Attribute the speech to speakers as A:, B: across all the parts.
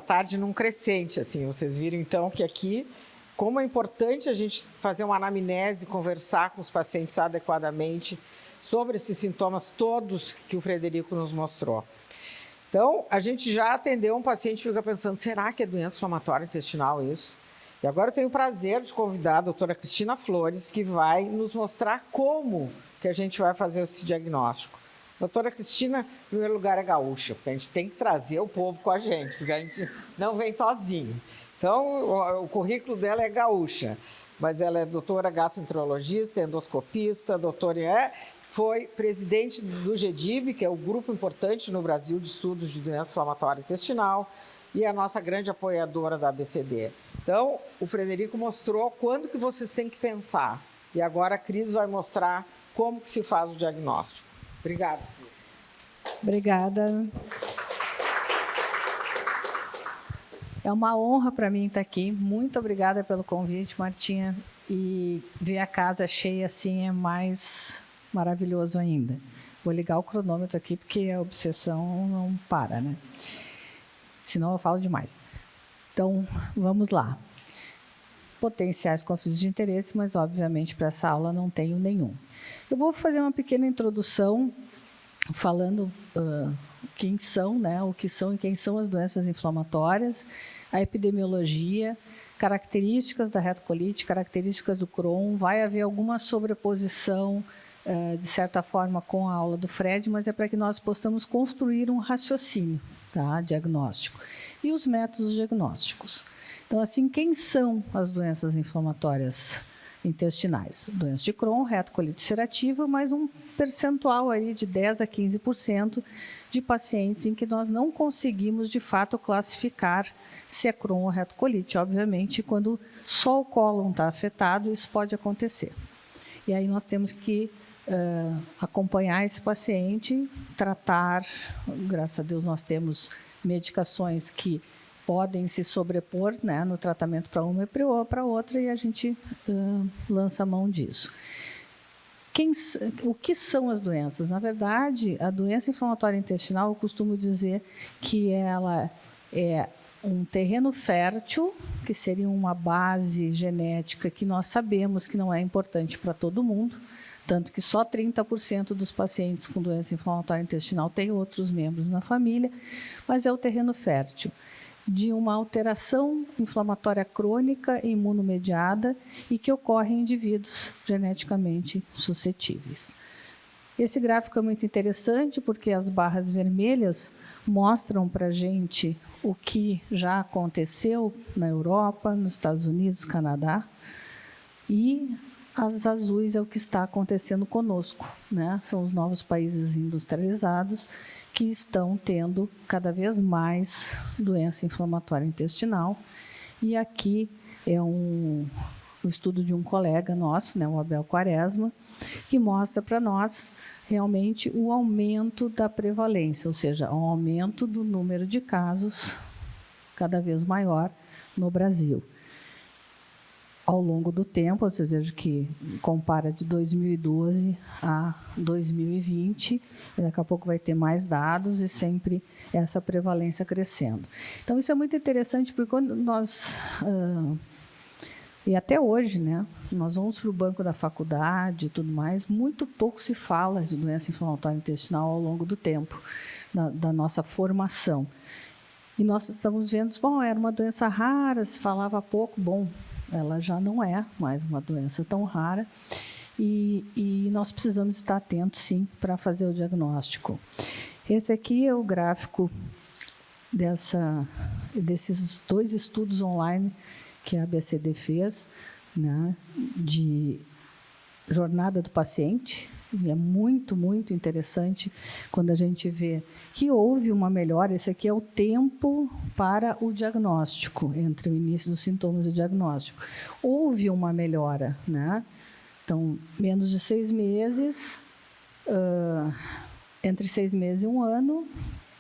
A: tarde num crescente, assim. Vocês viram, então, que aqui, como é importante a gente fazer uma anamnese, conversar com os pacientes adequadamente sobre esses sintomas todos que o Frederico nos mostrou. Então, a gente já atendeu um paciente que fica pensando, será que é doença inflamatória intestinal isso? E agora eu tenho o prazer de convidar a doutora Cristina Flores, que vai nos mostrar como que a gente vai fazer esse diagnóstico. Doutora Cristina, em primeiro lugar, é gaúcha, porque a gente tem que trazer o povo com a gente, porque a gente não vem sozinho. Então, o currículo dela é gaúcha, mas ela é doutora gastroenterologista, endoscopista, foi presidente do GEDIB, que é o grupo importante no Brasil de estudos de doença inflamatória intestinal, e é a nossa grande apoiadora da ABCD. Então, o Frederico mostrou quando que vocês têm que pensar. E agora a Cris vai mostrar como que se faz o diagnóstico. Obrigada.
B: Obrigada. É uma honra para mim estar aqui. Muito obrigada pelo convite, Martinha. E ver a casa cheia assim é mais maravilhoso ainda. Vou ligar o cronômetro aqui, porque a obsessão não para, né? Senão eu falo demais. Então, vamos lá. Potenciais conflitos de interesse, mas, obviamente, para essa aula não tenho nenhum. Eu vou fazer uma pequena introdução, falando quem são, né, o que são e quem são as doenças inflamatórias, a epidemiologia, características da retocolite, características do Crohn. Vai haver alguma sobreposição, de certa forma, com a aula do Fred, mas é para que nós possamos construir um raciocínio, tá, diagnóstico. E os métodos diagnósticos. Então, assim, quem são as doenças inflamatórias intestinais? Doença de Crohn, retocolite ulcerativa, mais um percentual aí de 10% a 15% de pacientes em que nós não conseguimos, de fato, classificar se é Crohn ou retocolite. Obviamente, quando só o cólon está afetado, isso pode acontecer. E aí nós temos que acompanhar esse paciente, tratar. Graças a Deus, nós temos medicações que podem se sobrepor, né, no tratamento para uma e para outra, e a gente lança a mão disso. O que são as doenças? Na verdade, a doença inflamatória intestinal, eu costumo dizer que ela é um terreno fértil, que seria uma base genética que nós sabemos que não é importante para todo mundo, tanto que só 30% dos pacientes com doença inflamatória intestinal têm outros membros na família, mas é o terreno fértil de uma alteração inflamatória crônica e imunomediada e que ocorre em indivíduos geneticamente suscetíveis. Esse gráfico é muito interessante porque as barras vermelhas mostram para a gente o que já aconteceu na Europa, nos Estados Unidos, Canadá, e as azuis é o que está acontecendo conosco, né? São os novos países industrializados que estão tendo cada vez mais doença inflamatória intestinal. E aqui é um estudo de um colega nosso, né, o Abel Quaresma, que mostra para nós realmente o aumento da prevalência, ou seja, o aumento do número de casos cada vez maior no Brasil. Ao longo do tempo, ou seja, que compara de 2012 a 2020, daqui a pouco vai ter mais dados e sempre essa prevalência crescendo. Então, isso é muito interessante, porque quando nós, e até hoje, né, nós vamos para o banco da faculdade e tudo mais, muito pouco se fala de doença inflamatória intestinal ao longo do tempo, da nossa formação. E nós estamos vendo, bom, era uma doença rara, se falava pouco, bom, ela já não é mais uma doença tão rara e nós precisamos estar atentos, sim, para fazer o diagnóstico. Esse aqui é o gráfico desses 2 estudos online que a ABCD fez, né, de jornada do paciente. E é muito, muito interessante quando a gente vê que houve uma melhora. Esse aqui é o tempo para o diagnóstico, entre o início dos sintomas e o diagnóstico. Houve uma melhora, né? Então, menos de 6 meses, entre 6 meses e 1 ano,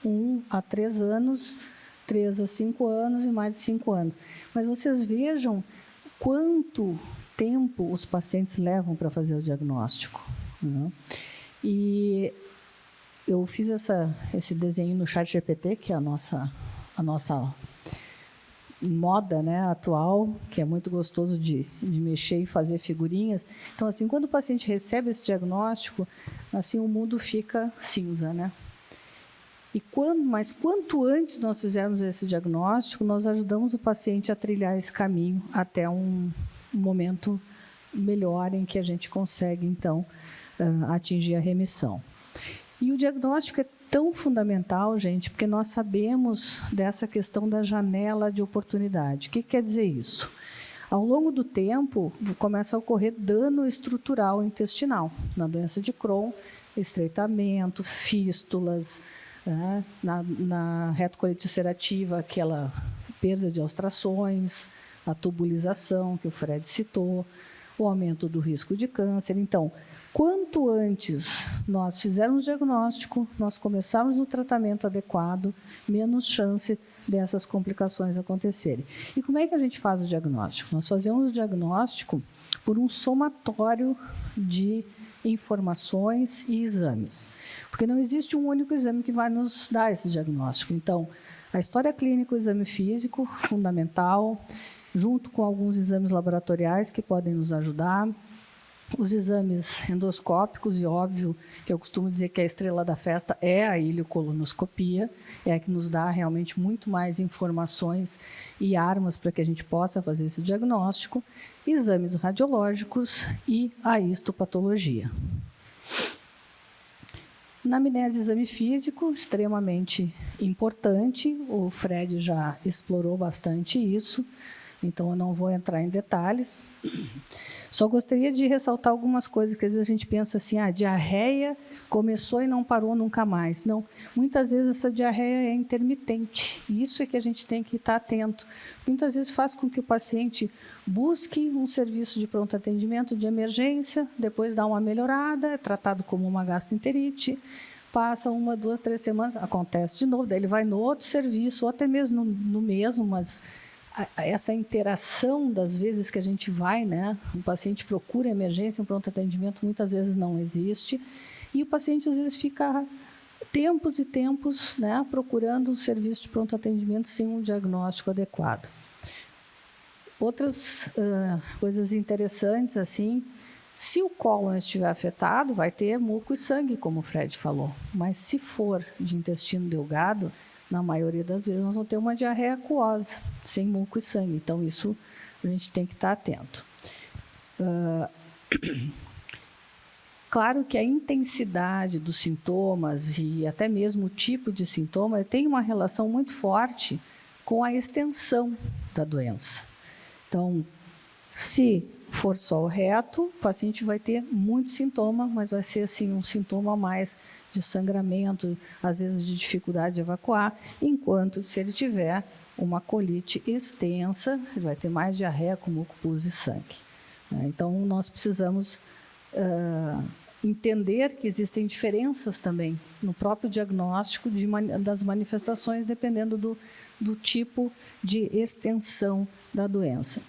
B: 1 a 3 anos, 3 a 5 anos e mais de 5 anos. Mas vocês vejam quanto tempo os pacientes levam para fazer o diagnóstico, né? E eu fiz esse desenho no ChatGPT, que é a nossa moda, né, atual, que é muito gostoso de mexer e fazer figurinhas. Então, assim, quando o paciente recebe esse diagnóstico, assim, o mundo fica cinza, né? Mas quanto antes nós fizermos esse diagnóstico, nós ajudamos o paciente a trilhar esse caminho até um momento melhor em que a gente consegue, então, atingir a remissão. E o diagnóstico é tão fundamental, gente, porque nós sabemos dessa questão da janela de oportunidade. O que quer dizer isso? Ao longo do tempo, começa a ocorrer dano estrutural intestinal. Na doença de Crohn, estreitamento, fístulas, né? Na retocolite ulcerativa, aquela perda de austrações, a tubulização, que o Fred citou, o aumento do risco de câncer. Então, quanto antes nós fizermos o diagnóstico, nós começarmos o tratamento adequado, menos chance dessas complicações acontecerem. E como é que a gente faz o diagnóstico? Nós fazemos o diagnóstico por um somatório de informações e exames, porque não existe um único exame que vai nos dar esse diagnóstico. Então, a história clínica, o exame físico, fundamental, junto com alguns exames laboratoriais que podem nos ajudar, os exames endoscópicos, e óbvio que eu costumo dizer que a estrela da festa é a ileocolonoscopia, é a que nos dá realmente muito mais informações e armas para que a gente possa fazer esse diagnóstico, exames radiológicos e a histopatologia. Na anamnese, exame físico, extremamente importante, o Fred já explorou bastante isso, então eu não vou entrar em detalhes. Só gostaria de ressaltar algumas coisas, que às vezes a gente pensa assim, a diarreia começou e não parou nunca mais. Não, muitas vezes essa diarreia é intermitente, e isso é que a gente tem que estar atento. Muitas vezes faz com que o paciente busque um serviço de pronto atendimento de emergência, depois dá uma melhorada, é tratado como uma gastroenterite, passa 1, 2, 3 semanas, acontece de novo, daí ele vai no outro serviço, ou até mesmo no mesmo, mas essa interação das vezes que a gente vai, né, o paciente procura emergência, um pronto atendimento, muitas vezes não existe, e o paciente às vezes fica tempos e tempos, né, procurando um serviço de pronto atendimento sem um diagnóstico adequado. Outras coisas interessantes, assim, se o cólon estiver afetado, vai ter muco e sangue, como o Fred falou, mas se for de intestino delgado, na maioria das vezes, nós vamos ter uma diarreia aquosa, sem muco e sangue. Então, isso a gente tem que estar atento. Claro que a intensidade dos sintomas e até mesmo o tipo de sintoma tem uma relação muito forte com a extensão da doença. Então, se for só o reto, o paciente vai ter muito sintoma, mas vai ser assim, um sintoma mais de sangramento, às vezes de dificuldade de evacuar, enquanto se ele tiver uma colite extensa, ele vai ter mais diarreia com muco, pus e sangue. Então, nós precisamos entender que existem diferenças também no próprio diagnóstico das manifestações, dependendo do tipo de extensão da doença.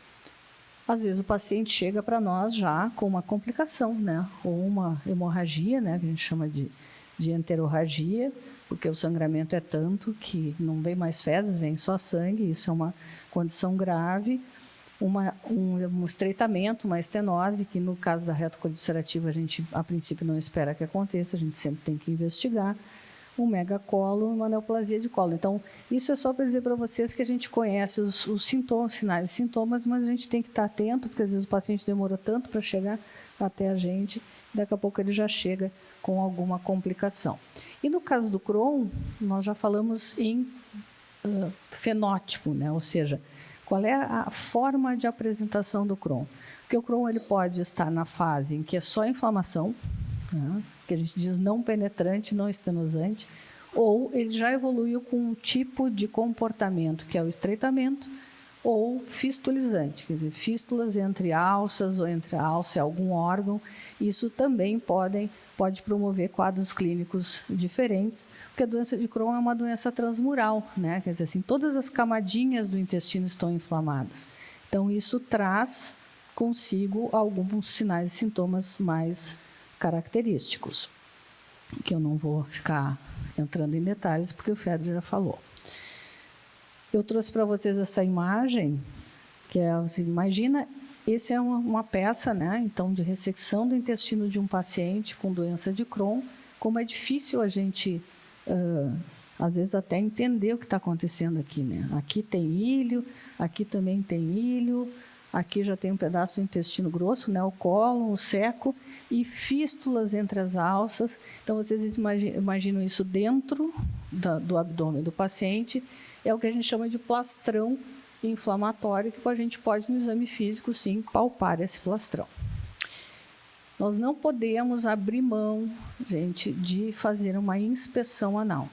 B: Às vezes o paciente chega para nós já com uma complicação, né? Ou uma hemorragia, né? Que a gente chama de enterorragia, porque o sangramento é tanto que não vem mais fezes, vem só sangue, isso é uma condição grave. Um estreitamento, uma estenose, que no caso da retocolite ulcerativa a gente, a princípio, não espera que aconteça, a gente sempre tem que investigar. Um megacolo, uma neoplasia de colo. Então, isso é só para dizer para vocês que a gente conhece os sintomas, sinais e sintomas, mas a gente tem que estar atento, porque às vezes o paciente demora tanto para chegar até a gente, daqui a pouco ele já chega com alguma complicação. E no caso do Crohn, nós já falamos em fenótipo, né? Ou seja, qual é a forma de apresentação do Crohn? Porque o Crohn ele pode estar na fase em que é só inflamação, né? Que a gente diz não penetrante, não estenosante, ou ele já evoluiu com um tipo de comportamento, que é o estreitamento, ou fistulizante, quer dizer, fístulas entre alças ou entre a alça e algum órgão. Isso também pode promover quadros clínicos diferentes, porque a doença de Crohn é uma doença transmural, né? Quer dizer assim, todas as camadinhas do intestino estão inflamadas. Então, isso traz consigo alguns sinais e sintomas mais característicos, que eu não vou ficar entrando em detalhes, porque o Fred já falou. Eu trouxe para vocês essa imagem, que é, você imagina, esse é uma peça, né, então, de ressecção do intestino de um paciente com doença de Crohn, como é difícil a gente, às vezes, até entender o que está acontecendo aqui, né? Aqui tem ilho, aqui também tem ilho, aqui já tem um pedaço do intestino grosso, né, o cólon, o seco, e fístulas entre as alças. Então, vocês imaginam isso dentro do abdômen do paciente, é o que a gente chama de plastrão inflamatório, que a gente pode, no exame físico, sim, palpar esse plastrão. Nós não podemos abrir mão, gente, de fazer uma inspeção anal.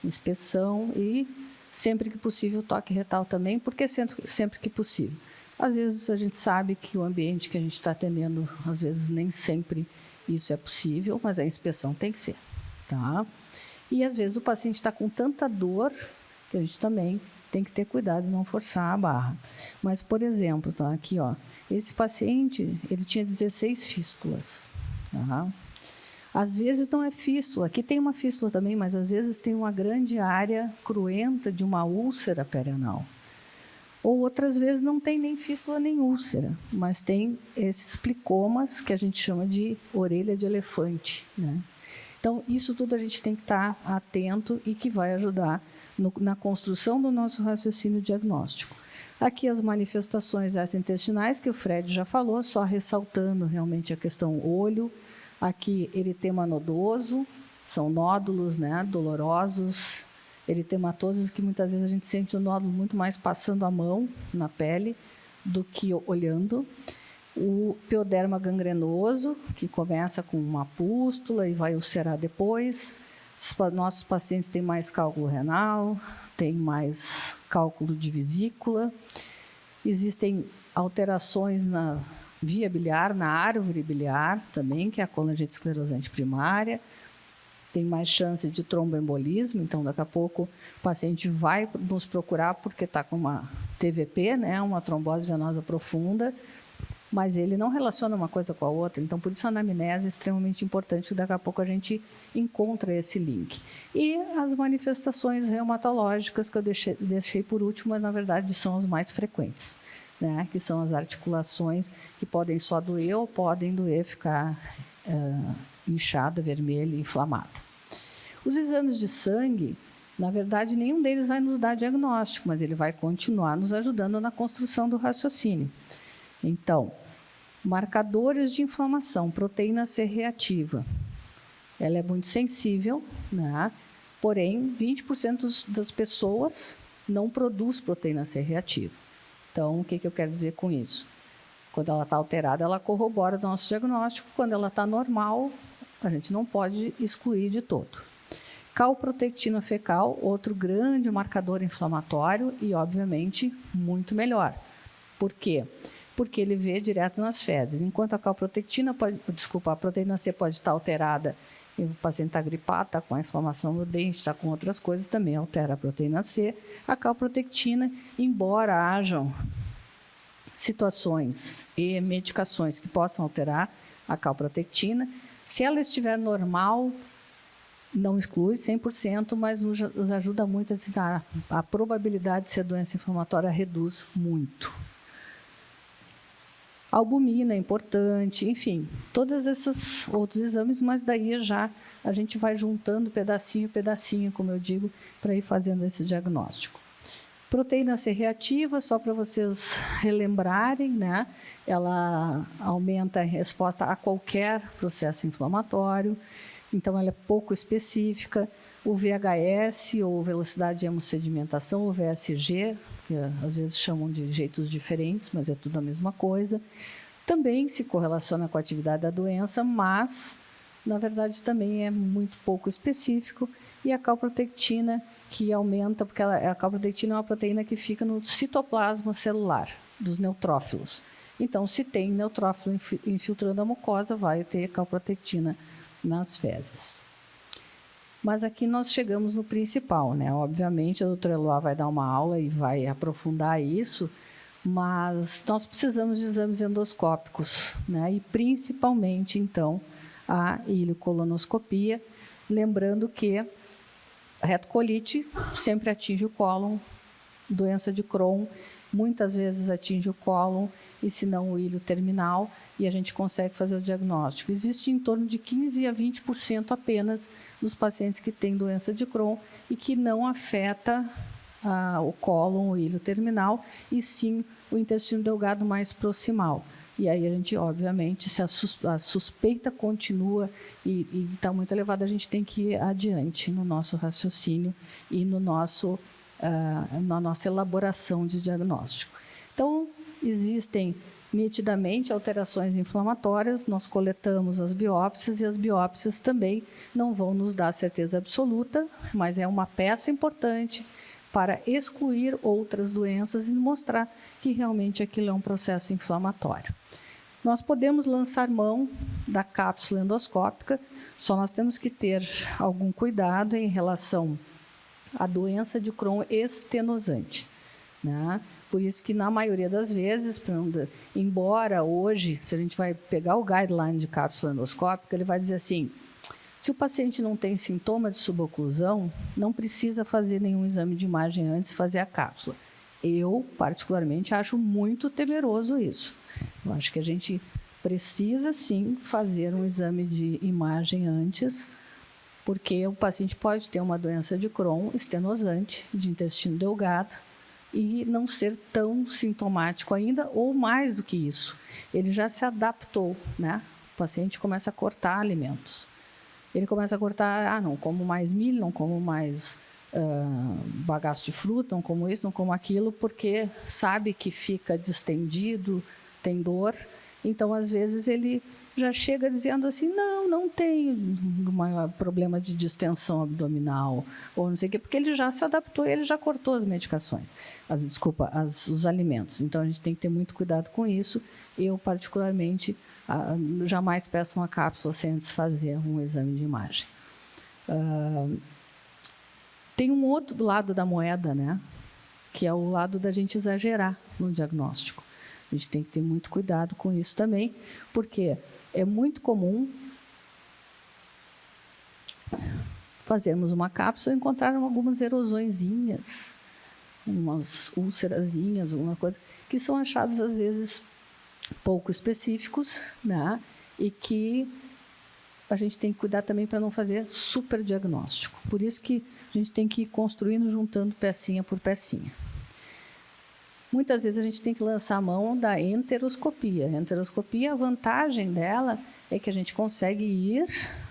B: Inspeção e, sempre que possível, toque retal também, porque sempre que possível. Às vezes a gente sabe que o ambiente que a gente está atendendo, às vezes nem sempre isso é possível, mas a inspeção tem que ser, tá? E às vezes o paciente está com tanta dor que a gente também tem que ter cuidado de não forçar a barra. Mas, por exemplo, tá aqui, ó, esse paciente, ele tinha 16 fístulas. Tá? Às vezes não é fístula, aqui tem uma fístula também, mas às vezes tem uma grande área cruenta de uma úlcera perianal. Ou outras vezes não tem nem fístula nem úlcera, mas tem esses plicomas que a gente chama de orelha de elefante, né? Então, isso tudo a gente tem que estar atento e que vai ajudar na construção do nosso raciocínio diagnóstico. Aqui as manifestações gastrointestinais, que o Fred já falou, só ressaltando realmente a questão olho. Aqui, eritema nodoso, são nódulos, né, dolorosos, eritematosos, que muitas vezes a gente sente o nódulo muito mais passando a mão na pele do que olhando. O pioderma gangrenoso, que começa com uma pústula e vai ulcerar depois. Nossos pacientes têm mais cálculo renal, têm mais cálculo de vesícula. Existem alterações na via biliar, na árvore biliar também, que é a colangite esclerosante primária. Tem mais chance de tromboembolismo, então daqui a pouco o paciente vai nos procurar porque está com uma TVP, né, uma trombose venosa profunda, mas ele não relaciona uma coisa com a outra, então por isso a anamnese é extremamente importante, que daqui a pouco a gente encontra esse link. E as manifestações reumatológicas, que eu deixei por último, mas na verdade são as mais frequentes, né? Que são as articulações que podem só doer ou podem doer, ficar inchada, vermelha, inflamada. Os exames de sangue, na verdade, nenhum deles vai nos dar diagnóstico, mas ele vai continuar nos ajudando na construção do raciocínio. Então, marcadores de inflamação, proteína C reativa. Ela é muito sensível, né? Porém, 20% das pessoas não produz proteína C reativa. Então, o que eu quero dizer com isso? Quando ela está alterada, ela corrobora o nosso diagnóstico. Quando ela está normal, a gente não pode excluir de todo. Calprotectina fecal, outro grande marcador inflamatório e, obviamente, muito melhor. Por quê? Porque ele vê direto nas fezes. Enquanto a calprotectina a proteína C pode estar alterada, e o paciente está gripado, está com a inflamação no dente, está com outras coisas, também altera a proteína C. A calprotectina, embora hajam situações e medicações que possam alterar a calprotectina, se ela estiver normal, não exclui 100%, mas nos ajuda muito a probabilidade de ser doença inflamatória reduz muito. Albumina é importante, enfim, todos esses outros exames, mas daí já a gente vai juntando pedacinho, como eu digo, para ir fazendo esse diagnóstico. Proteína C reativa, só para vocês relembrarem, né? Ela aumenta a resposta a qualquer processo inflamatório, então ela é pouco específica. O VHS, ou velocidade de hemossedimentação, o VSG, que às vezes chamam de jeitos diferentes, mas é tudo a mesma coisa, também se correlaciona com a atividade da doença, mas, na verdade, também é muito pouco específico. E a calprotectina, que aumenta, porque a calprotectina é uma proteína que fica no citoplasma celular dos neutrófilos. Então, se tem neutrófilo infiltrando a mucosa, vai ter calprotectina nas fezes. Mas aqui nós chegamos no principal, né? Obviamente, a doutora Eloá vai dar uma aula e vai aprofundar isso, mas nós precisamos de exames endoscópicos, né? E principalmente, então, a ileocolonoscopia, lembrando que a retocolite sempre atinge o cólon doença de Crohn muitas vezes atinge o cólon e, se não, o ilho terminal, e a gente consegue fazer o diagnóstico. Existe em torno de 15% a 20% apenas dos pacientes que têm doença de Crohn e que não afeta o cólon, o ilho terminal, e sim o intestino delgado mais proximal. E aí a gente, obviamente, se a suspeita continua e está muito elevada, a gente tem que ir adiante no nosso raciocínio e na nossa elaboração de diagnóstico. Então, existem nitidamente alterações inflamatórias, nós coletamos as biópsias e as biópsias também não vão nos dar certeza absoluta, mas é uma peça importante para excluir outras doenças e mostrar que realmente aquilo é um processo inflamatório. Nós podemos lançar mão da cápsula endoscópica, só nós temos que ter algum cuidado em relação à doença de Crohn estenosante, né? Por isso que, na maioria das vezes, embora hoje, se a gente vai pegar o guideline de cápsula endoscópica, ele vai dizer assim, se o paciente não tem sintoma de suboclusão, não precisa fazer nenhum exame de imagem antes de fazer a cápsula. Eu, particularmente, acho muito temeroso isso. Eu acho que a gente precisa, sim, fazer um exame de imagem antes, porque o paciente pode ter uma doença de Crohn estenosante, de intestino delgado, e não ser tão sintomático ainda, ou mais do que isso. Ele já se adaptou, né? O paciente começa a cortar alimentos. Ele começa a cortar, não como mais milho, não como mais bagaço de fruta, não como isso, não como aquilo, porque sabe que fica distendido, tem dor. Então, às vezes, ele já chega dizendo assim, não tem um problema de distensão abdominal, ou não sei o quê, porque ele já se adaptou, ele já cortou as medicações, os alimentos. Então, a gente tem que ter muito cuidado com isso. Eu, particularmente, jamais peço uma cápsula sem antes fazer um exame de imagem. Tem um outro lado da moeda, né? Que é o lado da gente exagerar no diagnóstico. A gente tem que ter muito cuidado com isso também, porque é muito comum fazermos uma cápsula e encontrar algumas erosõezinhas, umas úlcerazinhas, alguma coisa, que são achados, às vezes, pouco específicos, né? E que a gente tem que cuidar também para não fazer superdiagnóstico. Por isso que a gente tem que ir construindo, juntando pecinha por pecinha. Muitas vezes a gente tem que lançar a mão da enteroscopia. A enteroscopia, a vantagem dela é que a gente consegue ir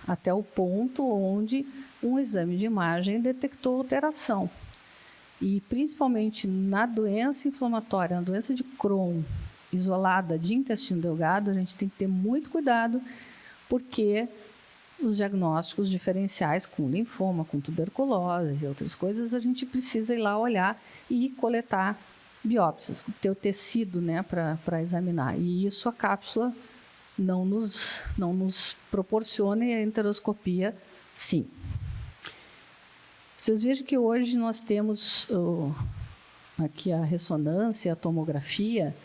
B: até o ponto onde um exame de imagem detectou alteração. E, principalmente na doença inflamatória, na doença de Crohn, isolada de intestino delgado, a gente tem que ter muito cuidado, porque os diagnósticos diferenciais com linfoma, com tuberculose e outras coisas, a gente precisa ir lá olhar e coletar biópsias, ter o tecido, né, para examinar. E isso a cápsula não nos proporciona, e a enteroscopia, sim. Vocês vejam que hoje nós temos aqui a ressonância, a tomografia,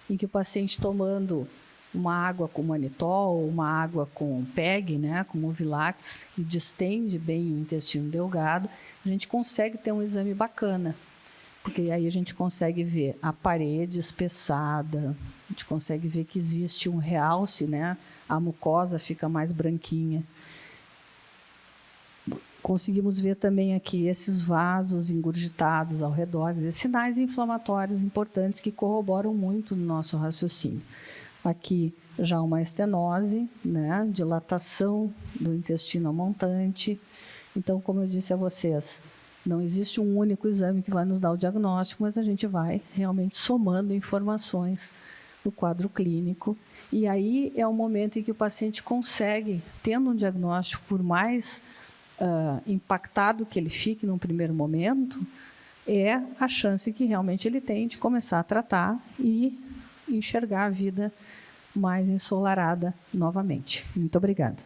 B: em que o paciente tomando uma água com manitol, uma água com PEG, né, com Movilax, que distende bem o intestino delgado, a gente consegue ter um exame bacana, porque aí a gente consegue ver a parede espessada, a gente consegue ver que existe um realce, né, a mucosa fica mais branquinha. Conseguimos ver também aqui esses vasos engurgitados ao redor, sinais inflamatórios importantes que corroboram muito no nosso raciocínio. Aqui já uma estenose, né, dilatação do intestino montante. Então, como eu disse a vocês, não existe um único exame que vai nos dar o diagnóstico, mas a gente vai realmente somando informações do quadro clínico. E aí é o momento em que o paciente consegue, tendo um diagnóstico, por mais impactado que ele fique num primeiro momento, é a chance que realmente ele tem de começar a tratar e enxergar a vida mais ensolarada novamente. Muito obrigada.